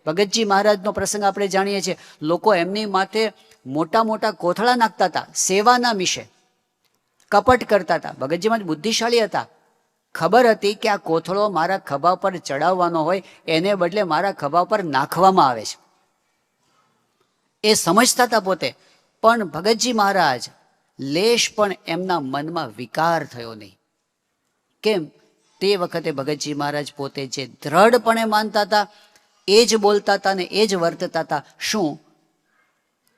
ભગતજી મહારાજનો પ્રસંગ આપણે જાણીએ છીએ. લોકો એમની માથે મોટા મોટા કોથળા નાખતા હતા સેવાના મિશે, કપટ કરતા હતા. ભગતજી મહારાજ બુદ્ધિશાળી હતા. ખબર હતી કે આ કોથળો મારા ખભા પર ચડાવવાનો હોય, એને બદલે મારા ખભા પર નાખવામાં આવે છે. એ સમજતા હતા પોતે. પણ ભગતજી મહારાજ લેશ પણ એમના મનમાં વિકાર થયો નહીં. કેમ? તે વખતે ભગતજી મહારાજ પોતે જે દ્રઢપણે માનતા હતા એ જ બોલતા હતા ને એ જ વર્તતા હતા. શું?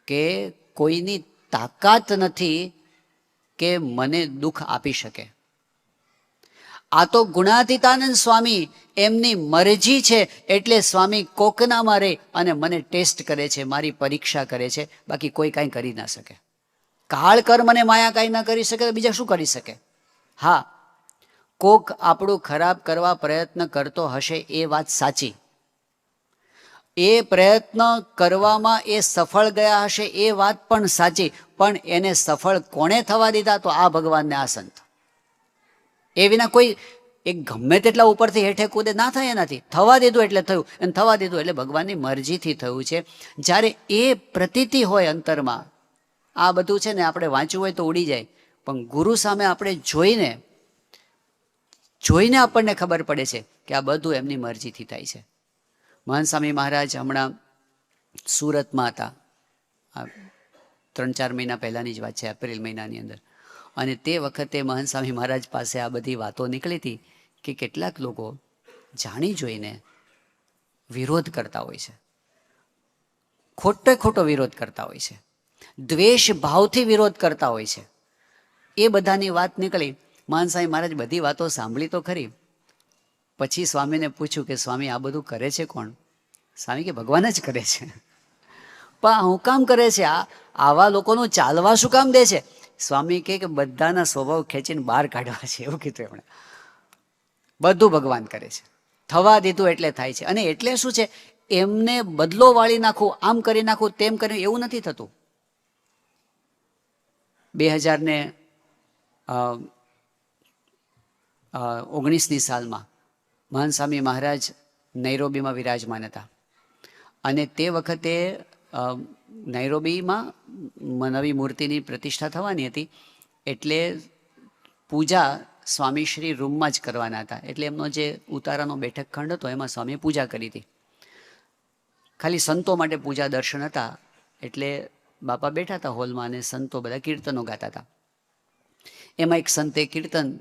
કે કોઈની તાકાત નથી કે મને દુઃખ આપી શકે. આ તો ગુણાતીતાનંદ સ્વામી એમની મરજી છે, એટલે સ્વામી કોકના મારે અને મને ટેસ્ટ કરે છે, મારી પરીક્ષા કરે છે. બાકી કોઈ કાંઈ કરી ના શકે. કાળ કર્મ અને માયા કાંઈ ના કરી શકે તો બીજા શું કરી શકે? હા, કોક આપણું ખરાબ કરવા પ્રયત્ન કરતો હશે એ વાત સાચી. એ પ્રયત્ન કરવામાં એ સફળ ગયા હશે એ વાત પણ સાચી. પણ એને સફળ કોણે થવા દીધા? તો આ ભગવાનને આ સંત. એ વિના કોઈ એક ગમે તેટલા ઉપરથી હેઠે કૂદે ના થાય એનાથી. થવા દીધું એટલે થયું, અને થવા દીધું એટલે ભગવાનની મરજીથી થયું છે. જ્યારે એ પ્રતીતિ હોય અંતરમાં, આ બધું છે ને આપણે વાંચવું હોય તો ઉડી જાય, પણ ગુરુ સામે આપણે જોઈને આપણને ખબર પડે છે કે આ બધું એમની મરજીથી થાય છે. મહંત સ્વામી મહારાજ હમણાં સુરતમાં હતા, 3-4 મહિના પહેલાંની જ વાત છે, એપ્રિલ મહિનાની અંદર. અને તે વખતે મહંત સ્વામી મહારાજ પાસે આ બધી વાતો નીકળી હતી કે કેટલાક લોકો જાણી જોઈને વિરોધ કરતા હોય છે, ખોટો વિરોધ કરતા હોય છે, દ્વેષ ભાવથી વિરોધ કરતા હોય છે. એ બધાની વાત નીકળી. મહંત સ્વામી મહારાજ બધી વાતો સાંભળી તો ખરી. પછી સ્વામીને પૂછ્યું કે સ્વામી આ બધું કરે છે કોણ? સ્વામી કે ભગવાન જ કરે છે. પણ હું કામ કરે છે? આવા લોકોનું ચાલવા શું કામ દે છે? સ્વામી કહે કે બધાના સ્વભાવ ખેંચીને બહાર કાઢવા છે, એવું કીધું એમણે. બધું ભગવાન કરે છે, થવા દીધું એટલે થાય છે. અને એટલે શું છે, એમને બદલો વાળી નાખું, આમ કરી નાખું, તેમ કર્યું, એવું નથી થતું. 2019ની સાલમાં મહંત સ્વામી મહારાજ નૈરોબીમાં વિરાજમાન હતા. અને તે વખતે નૈરોબીમાં નવી મૂર્તિની પ્રતિષ્ઠા થવાની હતી. એટલે પૂજા સ્વામીશ્રી રૂમમાં જ કરવાના હતા. એટલે એમનો જે ઉતારાનો બેઠક ખંડ હતો એમાં સ્વામીએ પૂજા કરી હતી. ખાલી સંતો માટે પૂજા દર્શન હતા. એટલે બાપા બેઠા હતા હોલમાં અને સંતો બધા કીર્તનો ગાતા હતા. એમાં એક સંતે કીર્તન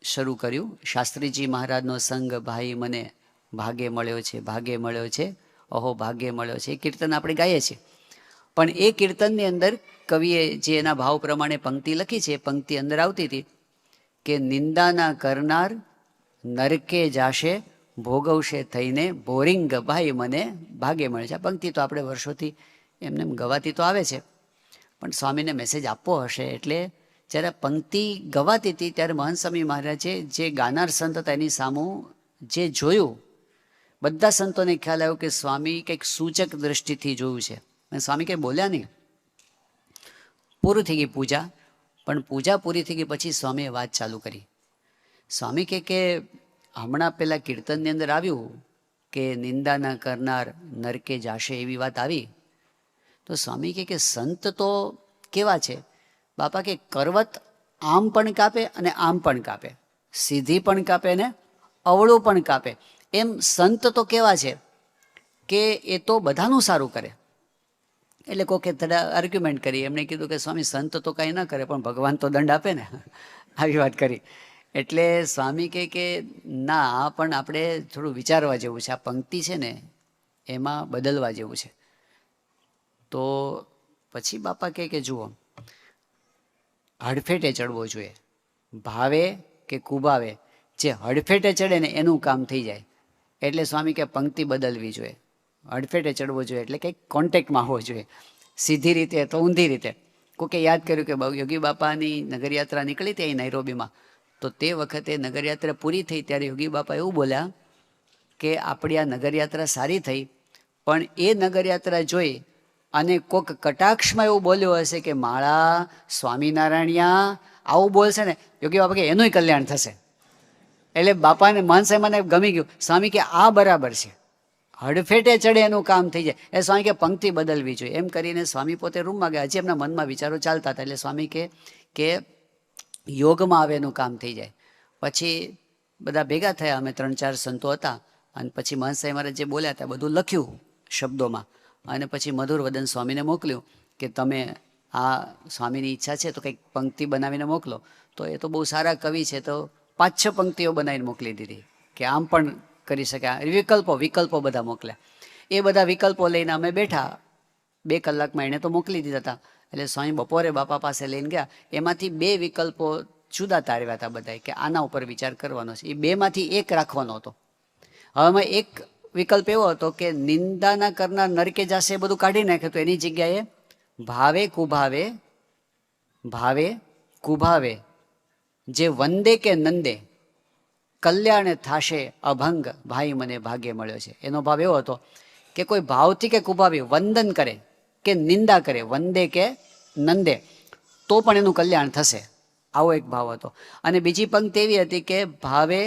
શરૂ કર્યું, શાસ્ત્રીજી મહારાજનો સંગ ભાઈ મને ભાગે મળ્યો છે, ભાગે મળ્યો છે, અહો ભાગે મળ્યો છે. એ કીર્તન આપણે ગાઈએ છીએ. પણ એ કીર્તનની અંદર કવિએ જે એના ભાવ પ્રમાણે પંક્તિ લખી છે, એ પંક્તિ અંદર આવતી હતી કે નિંદાના કરનાર નરકે જાશે, ભોગવશે થઈને બોરિંગ ભાઈ મને ભાગે મળે છે. આ પંક્તિ તો આપણે વર્ષોથી એમને ગવાતી તો આવે છે, પણ સ્વામીને મેસેજ આપવો હશે એટલે જ્યારે પંક્તિ ગવાતી હતી ત્યારે મહંત સ્વામી મહારાજે જે ગાનાર સંત હતા એની સામું જે જોયું, બધા સંતોને ખ્યાલ આવ્યો કે સ્વામી કંઈક સૂચક દ્રષ્ટિથી જોયું છે. અને સ્વામી કંઈ બોલ્યા નહીં. પૂરું થઈ ગઈ પૂજા. પણ પૂજા પૂરી થઈ ગઈ પછી સ્વામીએ વાત ચાલુ કરી. સ્વામી કે હમણાં પેલા કીર્તનની અંદર આવ્યું કે નિંદાના કરનાર નરકે જાશે, એવી વાત આવી. તો સ્વામી કે સંત તો કેવા છે બાપા? કે કરવત આમ પણ કાપે અને આમ પણ કાપે, સીધી પણ કાપે ને અવળું પણ કાપે. એમ સંત તો કેવા છે કે એ તો બધાનું સારું કરે. એટલે કોકે આર્ગ્યુમેન્ટ કરી. એમણે કીધું કે સ્વામી સંત તો કાંઈ ના કરે પણ ભગવાન તો દંડ આપે ને, આવી વાત કરી. એટલે સ્વામી કે ના, આ પણ આપણે થોડું વિચારવા જેવું છે. આ પંક્તિ છે ને એમાં બદલવા જેવું છે. તો પછી બાપા કે જુઓ, હડફેટે ચડવો જોઈએ, ભાવે કે કુભાવે. જે હડફેટે ચડે ને એનું કામ થઈ જાય. એટલે સ્વામી કે પંક્તિ બદલવી જોઈએ. હડફેટે ચડવો જોઈએ એટલે કંઈક કોન્ટેક્ટમાં હોવો જોઈએ. સીધી રીતે તો ઊંધી રીતે. કોકે યાદ કર્યું કે યોગી બાપાની નગરયાત્રા નીકળી હતી અહીં નૈરોબીમાં. તો તે વખતે નગરયાત્રા પૂરી થઈ ત્યારે યોગી બાપા એવું બોલ્યા કે આપણી આ નગરયાત્રા સારી થઈ, પણ એ નગરયાત્રા જોઈ અને કોક કટાક્ષમાં એવું બોલ્યો હશે કે માળા સ્વામિનારાયણિયા આવું બોલશે ને યોગી બાપા કે એનુંય કલ્યાણ થશે. એટલે બાપાને મહંત સાહેબ મને ગમી ગયું. સ્વામી કે આ બરાબર છે, હડફેટે ચડે એનું કામ થઈ જાય. એ સ્વામી કે પંક્તિ બદલવી જોઈએ. એમ કરીને સ્વામી પોતે રૂમમાં ગયા. હજી એમના મનમાં વિચારો ચાલતા હતા. એટલે સ્વામી કે યોગમાં આવે એનું કામ થઈ જાય. પછી બધા ભેગા થયા. અમે 3-4 સંતો હતા. અને પછી મહંત સાહેબ મહારાજ જે બોલ્યા હતા બધું લખ્યું શબ્દોમાં. અને પછી મધુર વદન સ્વામીને મોકલ્યું કે તમે આ સ્વામીની ઈચ્છા છે તો કંઈક પંક્તિ બનાવીને મોકલો. તો એ તો બહુ સારા કવિ છે, તો 5-6 પંક્તિઓ બનાવીને મોકલી દીધી કે આમ પણ કરી શકે. વિકલ્પો બધા મોકલ્યા. એ બધા વિકલ્પો લઈને અમે બેઠા. 2 કલાકમાં એણે તો મોકલી દીધા હતા. એટલે સ્વામી બપોરે બાપા પાસે લઈને ગયા. એમાંથી 2 વિકલ્પો જુદા તારવ્યા હતા બધા કે આના ઉપર વિચાર કરવાનો છે. એ 2માંથી 1 રાખવાનો હતો. હવે એક વિકલ્પ એવો હતો કે નિંદાના કરનાર નરકે જાશે, બધું કાઢી નાખે. તો એની જગ્યાએ ભાવે કુભાવે જે વંદે કે નંદે કલ્યાણ થાશે અભંગ ભાઈ મને ભાગ્ય મળ્યો છે. એનો ભાવ એવો હતો કે કોઈ ભાવથી કે કુભાવી વંદન કરે કે નિંદા કરે, વંદે કે નંદે, તો પણ એનું કલ્યાણ થશે. આવો એક ભાવ હતો. અને બીજી પંક્તિ એવી હતી કે ભાવે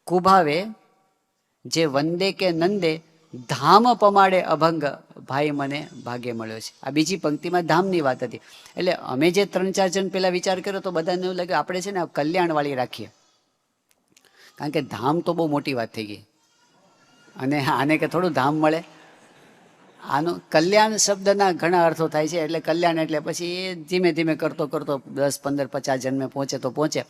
કુભાવે જે વંદે કે નંદે ધામ પમાડે અભંગ ભાઈ મને ભાગ્ય મળ્યો છે. આ બીજી પંક્તિમાં ધામની વાત હતી. એટલે અમે જે 3-4 જણ પેલા વિચાર કર્યો તો બધાને એવું લાગ્યું આપણે છે ને કલ્યાણવાળી રાખીએ. કારણ કે ધામ તો બહુ મોટી વાત થઈ ગઈ. અને આને કે થોડું ધામ મળે. આનું કલ્યાણ શબ્દના ઘણા અર્થો થાય છે. એટલે કલ્યાણ એટલે પછી એ ધીમે ધીમે કરતો 10, 15, 50 જન્મે પહોંચે તો પહોંચે.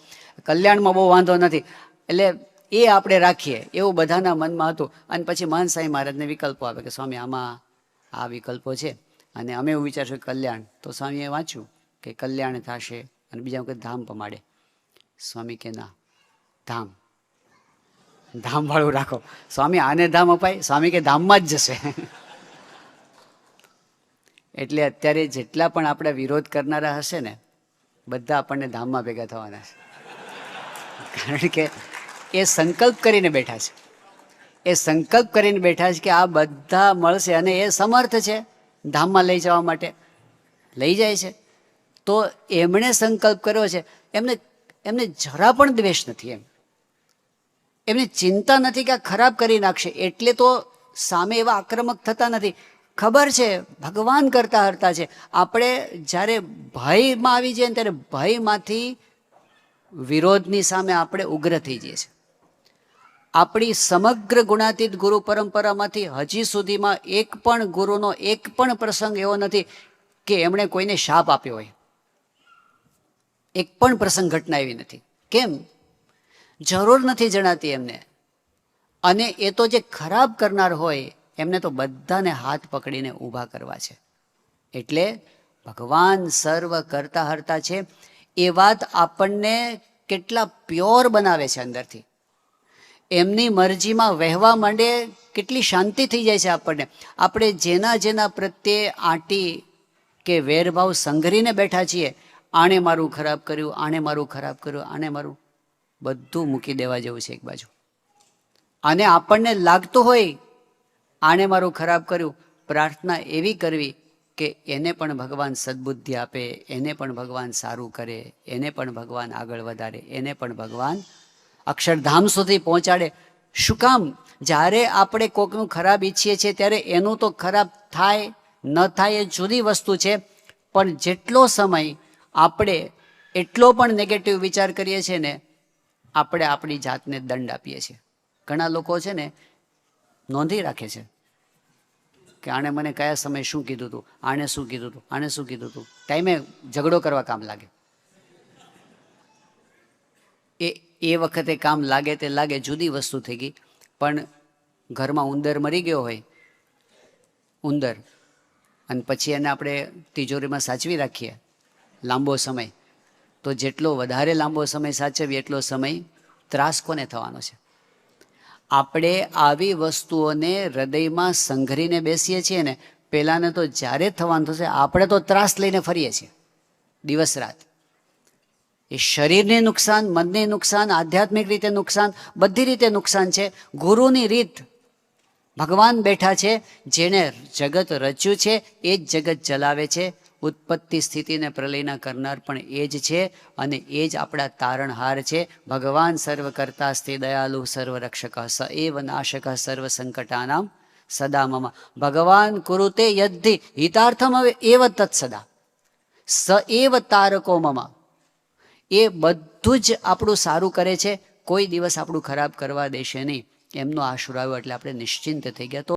કલ્યાણમાં બહુ વાંધો નથી. એટલે એ આપણે રાખીએ એવું બધાના મનમાં હતું. અને પછી મહંત સાંઈ મહારાજને વિકલ્પો આવે કે સ્વામી આમાં આ વિકલ્પો છે અને અમે એવું વિચારશું કલ્યાણ. તો સ્વામીએ વાંચ્યું કે કલ્યાણ થશે અને બીજા વખત ધામ પમાડે. સ્વામી કે ના, ધામ વાળું રાખો. સ્વામી આને ધામ અપાય? સ્વામી કે ધામમાં જ જશે. એટલે અત્યારે જેટલા પણ આપણે વિરોધ કરનારા હશે ને બધા આપણને ધામમાં ભેગા થવાના છે. કારણ કે એ સંકલ્પ કરીને બેઠા છે. એ સંકલ્પ કરીને બેઠા છે કે આ બધા મળશે અને એ સમર્થ છે ધામમાં લઈ જવા માટે. લઈ જાય છે. તો એમણે સંકલ્પ કર્યો છે. એમને જરા પણ દ્વેષ નથી. એમને ચિંતા નથી કે આ ખરાબ કરી નાખશે. એટલે તો સામે એવા આક્રમક થતા નથી. ખબર છે ભગવાન કરતા હરતા છે. આપણે જ્યારે ભયમાં આવી જઈએ ત્યારે ભયમાંથી વિરોધની સામે આપણે ઉગ્ર થઈ જઈએ છીએ. આપણી સમગ્ર ગુણાતીત ગુરુ પરંપરામાંથી હજી સુધીમાં એક પણ ગુરુનો એક પણ પ્રસંગ એવો નથી કે એમણે કોઈને શાપ આપ્યો હોય. એક પણ પ્રસંગ ઘટના એવી નથી. કેમ? જરૂર નથી જણાતી એમને. અને એ તો જે ખરાબ કરનાર હોય એમને તો બધાને હાથ પકડીને ઊભા કરવા છે. એટલે ભગવાન સર્વ કરતા હરતા છે એ વાત આપણને કેટલા પ્યોર બનાવે છે અંદરથી. એમની મરજીમાં વહેવા માંડે કેટલી શાંતિ થઈ જાય છે આપણને. આપણે જેના પ્રત્યે આંટી કે વેરભાવ સંઘરીને બેઠા છીએ, આણે મારું ખરાબ કર્યું, આણે મારું ખરાબ કર્યું, આણે મારું, બધું મૂકી દેવા જેવું છે એક બાજુ. અને આપણને લાગતું હોય આણે મારું ખરાબ કર્યું, પ્રાર્થના એવી કરવી કે એને પણ ભગવાન સદબુદ્ધિ આપે, એને પણ ભગવાન સારું કરે, એને પણ ભગવાન આગળ વધારે, એને પણ ભગવાન અક્ષરધામ સુધી પહોંચાડે. શું કામ? જ્યારે આપણે કોઈકનું ખરાબ ઈચ્છીએ છીએ ત્યારે એનું તો ખરાબ થાય ન થાય એ જુદી વસ્તુ છે. પણ જેટલો સમય આપણે એટલો પણ નેગેટિવ વિચાર કરીએ છીએ ને, આપણે આપણી જાતને દંડ આપીએ છીએ. ઘણા લોકો છે ને નોંધી રાખે છે કે આણે મને કયા સમયે શું કીધું હતું, આણે શું કીધું હતું, આણે શું કીધું હતું. ટાઈમે ઝઘડો કરવા કામ લાગે. એ વખતે કામ લાગે તે લાગે, જુદી વસ્તુ થઈ ગઈ. પણ ઘરમાં ઉંદર મરી ગયો હોય, ઉંદર, અને પછી એને આપણે તિજોરીમાં સાચવી રાખીએ લાંબો સમય, તો જેટલો વધારે લાંબો સમય સાચવીએ એટલો સમય ત્રાસ કોને થવાનો છે? આપણે આવી વસ્તુઓને હૃદયમાં સંઘરીને બેસીએ છીએ ને, પહેલાંને તો જ્યારે થવાનું થશે આપણે તો ત્રાસ લઈને ફરીએ છીએ દિવસ રાત. એ શરીરને નુકસાન, મનને નુકસાન, આધ્યાત્મિક રીતે નુકસાન, બધી રીતે નુકસાન છે. ગુરુની રીત, ભગવાન બેઠા છે, જેણે જગત રચ્યું છે એ જ જગત ચલાવે છે. ઉત્પત્તિ સ્થિતિને પ્રલયના કરનાર પણ એ જ છે અને એ જ આપણા તારણહાર છે. ભગવાન સર્વકર્તા સ્તે દયાલુ સર્વરક્ષક સ એવ નાશક સર્વ સંકટાનામ સદા મમ. ભગવાન કુરુતે યદ્ધિ હિતાર્થમ હવે એવ તત્સદા સ એવ તારકો મમ. એ બધું જ આપણું સારું કરે છે, કોઈ દિવસ આપણું ખરાબ કરવા દેશે નહીં. એમનો આશરો આવ્યો એટલે આપણે નિશ્ચિંત થઈ ગયા. તો